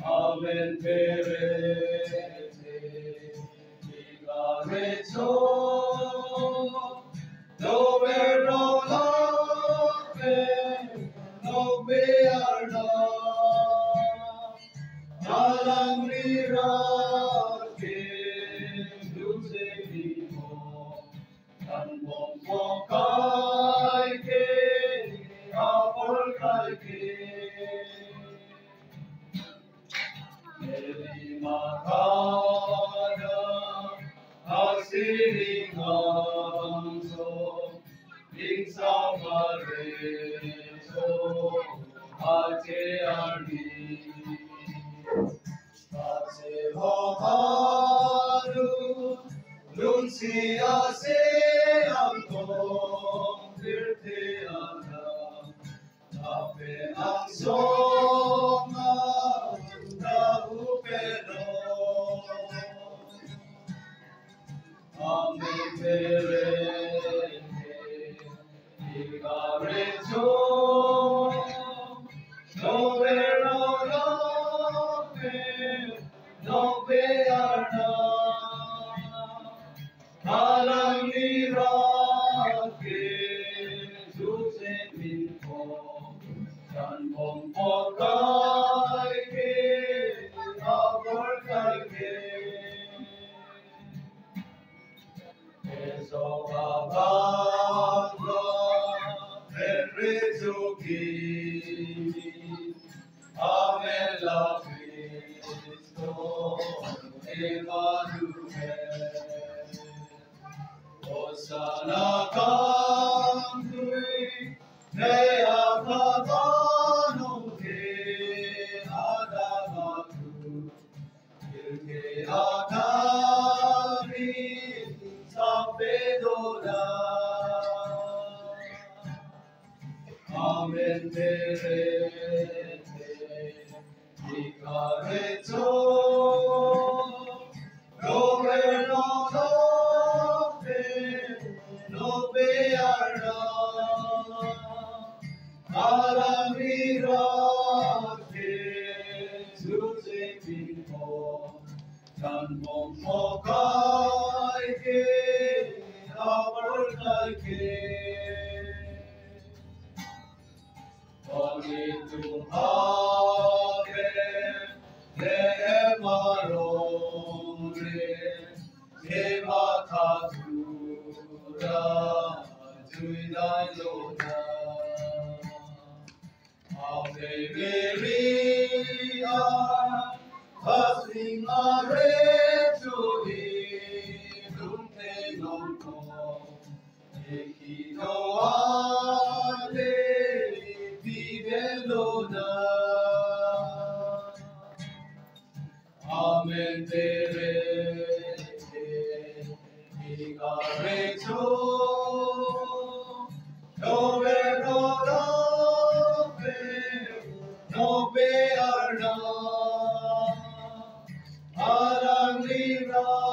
Amen, Perete, Igarecho, Dove Ronape, Nove Arna, Alam Rirake, Luce Vivo, Tanbom Pokaike, Apor Kaike, Makada Asiringanso Insamareso Atearni Ate Hoharu Nuncia Se Anton Virte Ana Ape Ansoma Amen, Perete, Igarecho, Nove Ronape, Nove Arna, Alam Nirake, Suce Minpo, Tanbom Pokaike, Apor Kaike, Esogabamba, Enrizuki, Amela Cristo, Emmanuel, Osana Kandui, Nea Pavano, Adamatu, Ilke Akari, Sampedona. Amen, Perete, Igarecho, Nove Ronape, Nove Arna, Alam Rirake, Suce Vivo, Tanbom Pokaike, Apor Kaike, Oni Tumhave, Lehemarore, Hematatura, Juidalona, Ave Maria, Passing Arezui, Dunte Nonco, Ekino Ale, Vivelona. Amen, Perete, Igarecho, Nove Ronape, Nove Arna, Alam Nira.